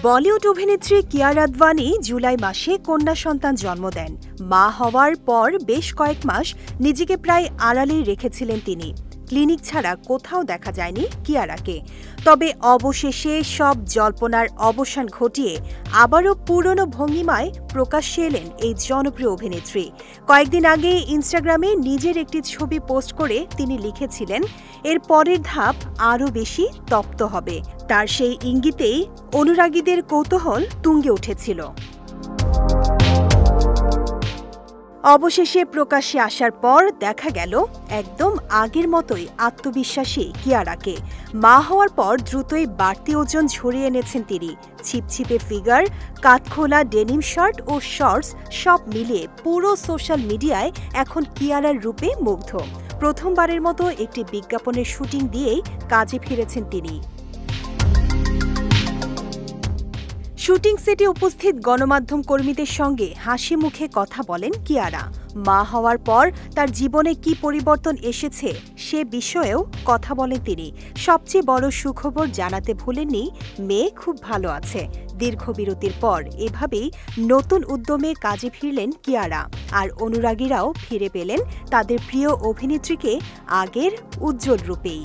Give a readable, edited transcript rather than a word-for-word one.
বলিউড অভিনেত্রী কিয়ারা আদভানি জুলাই মাসে কন্যা সন্তান জন্ম দেন। মা হওয়ার পর বেশ কয়েক মাস নিজেকে প্রায় আড়ালেই রেখেছিলেন তিনি। ক্লিনিক ছাড়া কোথাও দেখা যায়নি কিয়ারাকে। তবে অবশেষে সব জল্পনার অবসান ঘটিয়ে আবারও পুরনো ভঙ্গিমায় প্রকাশ্যে এলেন এই জনপ্রিয় অভিনেত্রী। কয়েকদিন আগে ইনস্টাগ্রামে নিজের একটি ছবি পোস্ট করে তিনি লিখেছিলেন, এর পরের ধাপ আরও বেশি তপ্ত হবে। তার সেই ইঙ্গিতেই অনুরাগীদের কৌতূহল তুঙ্গে উঠেছিল। অবশেষে প্রকাশ্যে আসার পর দেখা গেল একদম আগের মতোই আত্মবিশ্বাসী কিয়ারাকে। মা হওয়ার পর দ্রুতই বাড়তি ওজন ঝরিয়ে এনেছেন তিনি। ছিপছিপে ফিগার, কাঠখোলা ডেনিম শার্ট ও শর্টস সব মিলিয়ে পুরো সোশ্যাল মিডিয়ায় এখন কিয়ারার রূপে মুগ্ধ। প্রথমবারের মতো একটি বিজ্ঞাপনের শুটিং দিয়েই কাজে ফিরেছেন তিনি। শুটিং সেটে উপস্থিত গণমাধ্যম কর্মীদের সঙ্গে হাসি মুখে কথা বলেন কিয়ারা। মা হওয়ার পর তার জীবনে কি পরিবর্তন এসেছে সে বিষয়েও কথা বলেন তিনি। সবচেয়ে বড় সুখবর জানাতে ভুলেননি, মেয়ে খুব ভালো আছে। দীর্ঘ বিরতির পর এভাবেই নতুন উদ্যমে কাজে ফিরলেন কিয়ারা। আর অনুরাগীরাও ফিরে পেলেন তাদের প্রিয় অভিনেত্রীকে আগের উজ্জ্বল রূপেই।